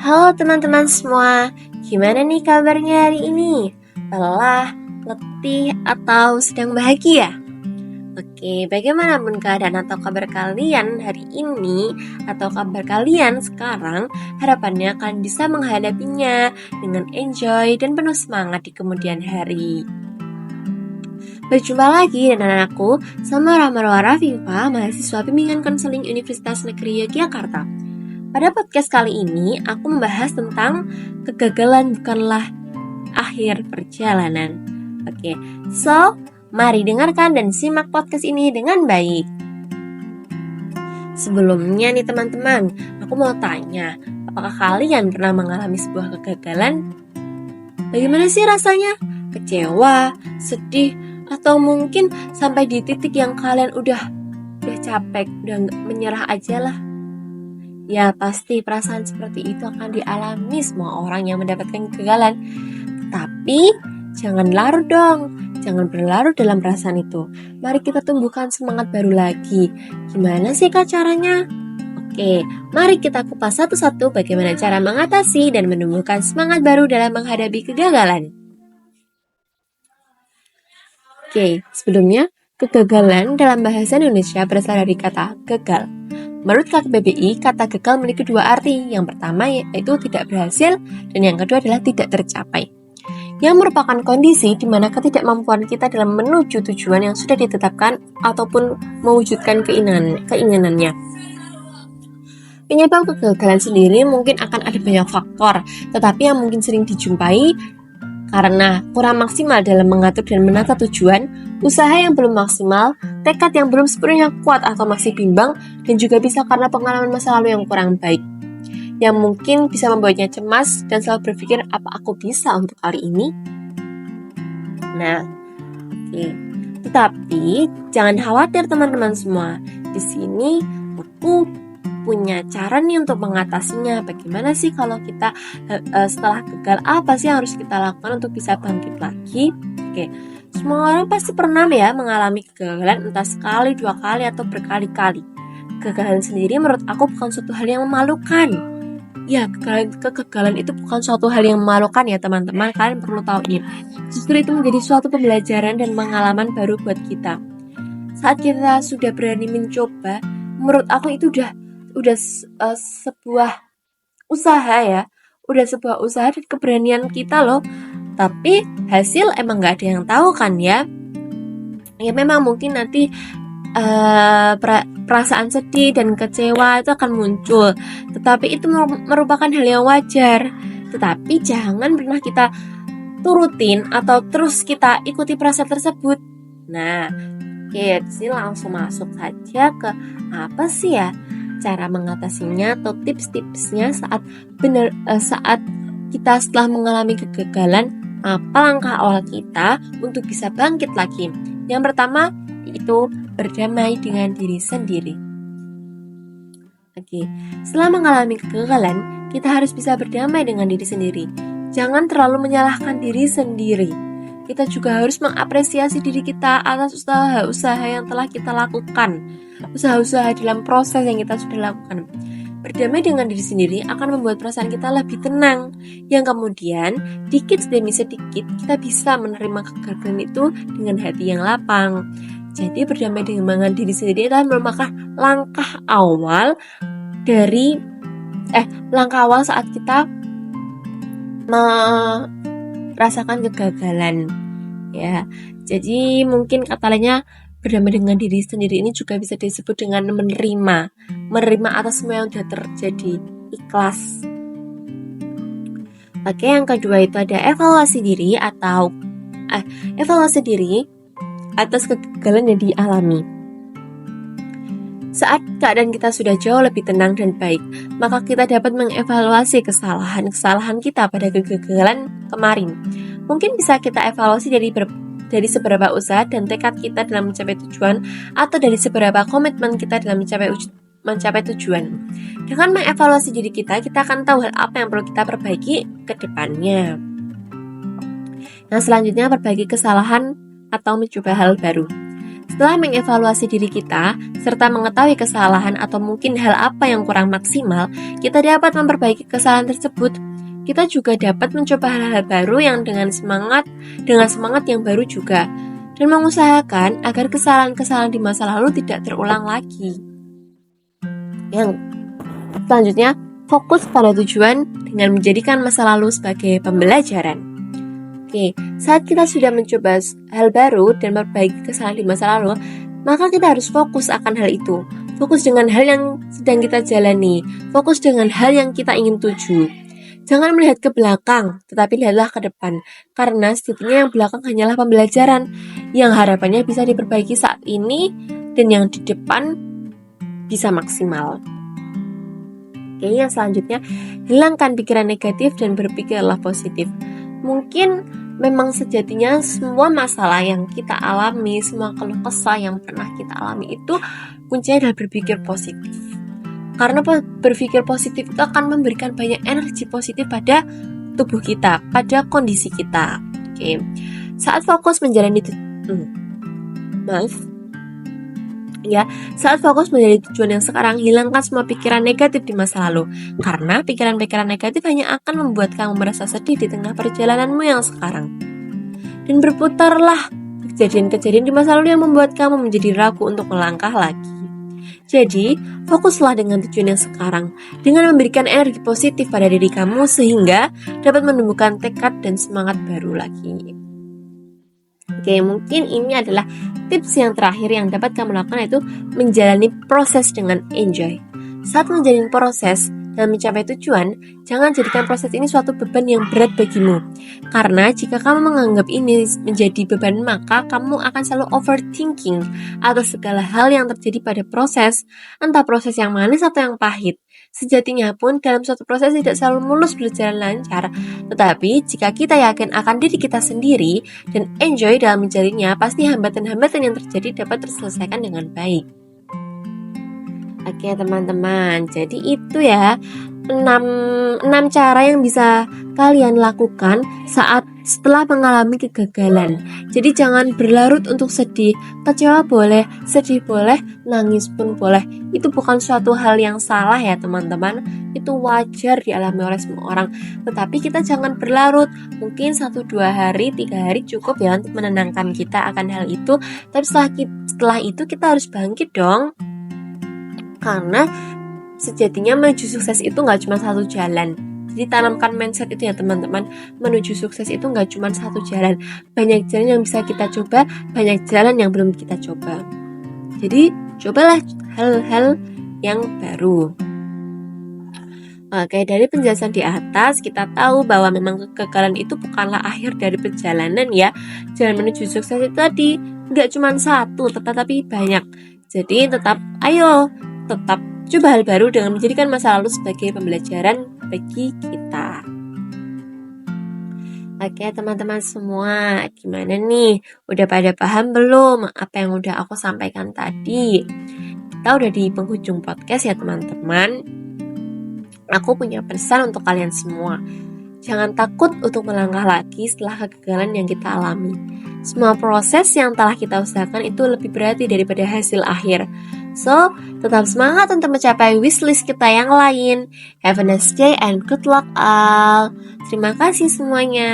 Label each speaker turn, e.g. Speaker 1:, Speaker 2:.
Speaker 1: Halo teman-teman semua, gimana nih kabarnya hari ini? Lelah, letih, atau sedang bahagia? Oke, bagaimanapun keadaan atau kabar kalian hari ini atau kabar kalian sekarang, harapannya kalian bisa menghadapinya dengan enjoy dan penuh semangat di kemudian hari. Berjumpa lagi dengan aku, sama Ramarwara Viva, mahasiswa bimbingan konseling Universitas Negeri Yogyakarta. Pada podcast kali ini, aku membahas tentang kegagalan bukanlah akhir perjalanan. Oke, so mari dengarkan dan simak podcast ini dengan baik. Sebelumnya nih teman-teman, aku mau tanya, apakah kalian pernah mengalami sebuah kegagalan? Bagaimana sih rasanya? Kecewa, sedih, atau mungkin sampai di titik yang kalian udah capek, udah menyerah aja lah? Ya pasti perasaan seperti itu akan dialami semua orang yang mendapatkan kegagalan. Tapi jangan larut dong, jangan berlarut dalam perasaan itu. Mari kita tumbuhkan semangat baru lagi. Gimana sih kak caranya? Oke, mari kita kupas satu-satu bagaimana cara mengatasi dan menumbuhkan semangat baru dalam menghadapi kegagalan. Oke, sebelumnya kegagalan dalam bahasa Indonesia berasal dari kata gagal. Menurut KBBI, kata gagal memiliki dua arti. Yang pertama yaitu tidak berhasil, dan yang kedua adalah tidak tercapai. Yang merupakan kondisi di mana ketidakmampuan kita dalam menuju tujuan yang sudah ditetapkan ataupun mewujudkan keinginannya. Penyebab kegagalan sendiri mungkin akan ada banyak faktor, tetapi yang mungkin sering dijumpai karena kurang maksimal dalam mengatur dan menata tujuan, usaha yang belum maksimal, tekad yang belum sepenuhnya kuat atau masih bimbang, dan juga bisa karena pengalaman masa lalu yang kurang baik, yang mungkin bisa membuatnya cemas dan selalu berpikir, apa aku bisa untuk kali ini? Nah, oke. Tetapi jangan khawatir teman-teman semua. Di sini aku punya cara nih untuk mengatasinya. Bagaimana sih kalau kita setelah gagal, apa sih yang harus kita lakukan untuk bisa bangkit lagi? Oke, semua orang pasti pernah ya mengalami kegagalan, entah sekali, dua kali, atau berkali-kali. Kegagalan sendiri menurut aku bukan suatu hal yang memalukan. Ya, kegagalan itu bukan suatu hal yang memalukan ya teman-teman. Kalian perlu tahu ini. Justru itu menjadi suatu pembelajaran dan pengalaman baru buat kita. Saat kita sudah berani mencoba, menurut aku itu udah sebuah usaha ya, udah sebuah usaha dan keberanian kita loh. Tapi hasil emang nggak ada yang tahu kan ya. Ya memang mungkin nanti perasaan sedih dan kecewa itu akan muncul, tetapi itu merupakan hal yang wajar. Tetapi jangan pernah kita turutin atau terus kita ikuti perasaan tersebut. Nah, oke, sini langsung masuk saja ke apa sih ya cara mengatasinya atau tips-tipsnya saat kita setelah mengalami kegagalan, apa langkah awal kita untuk bisa bangkit lagi. Yang pertama itu berdamai dengan diri sendiri. Oke, setelah mengalami kegagalan, kita harus bisa berdamai dengan diri sendiri. Jangan terlalu menyalahkan diri sendiri. Kita juga harus mengapresiasi diri kita atas usaha-usaha yang telah kita lakukan, usaha-usaha dalam proses yang kita sudah lakukan. Berdamai dengan diri sendiri akan membuat perasaan kita lebih tenang, yang kemudian dikit demi sedikit kita bisa menerima kegagalan itu dengan hati yang lapang. Jadi berdamai dengan diri sendiri adalah merupakan langkah awal saat kita merasakan kegagalan ya. Jadi mungkin kata lainnya berdamai dengan diri sendiri ini juga bisa disebut dengan menerima atas semua yang sudah terjadi, ikhlas. Oke, yang kedua itu ada evaluasi diri atas kegagalan yang dialami. Saat keadaan kita sudah jauh lebih tenang dan baik, maka kita dapat mengevaluasi kesalahan kita pada kegagalan kemarin. Mungkin bisa kita evaluasi dari seberapa usaha dan tekad kita dalam mencapai tujuan, atau dari seberapa komitmen kita dalam mencapai tujuan. Dengan mengevaluasi diri kita akan tahu hal apa yang perlu kita perbaiki ke depannya. Nah, selanjutnya perbaiki kesalahan atau mencoba hal baru. Setelah mengevaluasi diri kita, serta mengetahui kesalahan atau mungkin hal apa yang kurang maksimal, kita dapat memperbaiki kesalahan tersebut. Kita juga dapat mencoba hal-hal baru yang dengan semangat yang baru juga, dan mengusahakan agar kesalahan-kesalahan di masa lalu tidak terulang lagi. Yang selanjutnya, fokus pada tujuan dengan menjadikan masa lalu sebagai pembelajaran. Oke, saat kita sudah mencoba hal baru dan memperbaiki kesalahan di masa lalu, maka kita harus fokus akan hal itu. Fokus dengan hal yang sedang kita jalani, fokus dengan hal yang kita ingin tuju. Jangan melihat ke belakang, tetapi lihatlah ke depan. Karena setidaknya yang belakang hanyalah pembelajaran, yang harapannya bisa diperbaiki saat ini, dan yang di depan bisa maksimal. Oke, yang selanjutnya, hilangkan pikiran negatif dan berpikirlah positif. Mungkin memang sejatinya semua masalah yang kita alami, semua keluh kesah yang pernah kita alami itu kuncinya adalah berpikir positif. Karena berpikir positif itu akan memberikan banyak energi positif pada tubuh kita, pada kondisi kita. Oke. Saat fokus menjalani saat fokus menjadi tujuan yang sekarang, hilangkan semua pikiran negatif di masa lalu. Karena pikiran-pikiran negatif hanya akan membuat kamu merasa sedih di tengah perjalananmu yang sekarang. Dan berputarlah kejadian-kejadian di masa lalu yang membuat kamu menjadi ragu untuk melangkah lagi. Jadi, fokuslah dengan tujuan yang sekarang, dengan memberikan energi positif pada diri kamu sehingga dapat menumbuhkan tekad dan semangat baru lagi. Oke, mungkin ini adalah tips yang terakhir yang dapat kamu lakukan, yaitu menjalani proses dengan enjoy. Saat menjalani proses dan mencapai tujuan, jangan jadikan proses ini suatu beban yang berat bagimu. Karena jika kamu menganggap ini menjadi beban, maka kamu akan selalu overthinking atas segala hal yang terjadi pada proses, entah proses yang manis atau yang pahit. Sejatinya pun dalam suatu proses tidak selalu mulus berjalan lancar, tetapi jika kita yakin akan diri kita sendiri dan enjoy dalam menjalannya, pasti hambatan-hambatan yang terjadi dapat terselesaikan dengan baik. Oke teman-teman, jadi itu ya 6 cara yang bisa kalian lakukan setelah mengalami kegagalan. Jadi jangan berlarut untuk sedih. Kecewa boleh, sedih boleh, nangis pun boleh. Itu bukan suatu hal yang salah ya teman-teman. Itu wajar dialami oleh semua orang. Tetapi kita jangan berlarut. Mungkin 1, 2 hari, 3 hari cukup ya untuk menenangkan kita akan hal itu. Tapi setelah itu kita harus bangkit dong. Karena sejatinya menuju sukses itu gak cuma satu jalan. Jadi tanamkan mindset itu ya teman-teman. Menuju sukses itu gak cuma satu jalan. Banyak jalan yang bisa kita coba, banyak jalan yang belum kita coba. Jadi cobalah hal-hal yang baru. Oke, dari penjelasan di atas kita tahu bahwa memang kegagalan itu bukanlah akhir dari perjalanan ya. Jalan menuju sukses itu tadi gak cuma satu, tetapi banyak. Jadi tetap coba hal baru dengan menjadikan masa lalu sebagai pembelajaran bagi kita. Oke teman-teman semua, gimana nih? Udah pada paham belum apa yang udah aku sampaikan tadi? Kita udah di penghujung podcast ya teman-teman. Aku punya pesan untuk kalian semua. Jangan takut untuk melangkah lagi setelah kegagalan yang kita alami. Semua proses yang telah kita usahakan itu lebih berarti daripada hasil akhir. So, tetap semangat untuk mencapai wishlist kita yang lain. Have a nice day and good luck all. Terima kasih semuanya.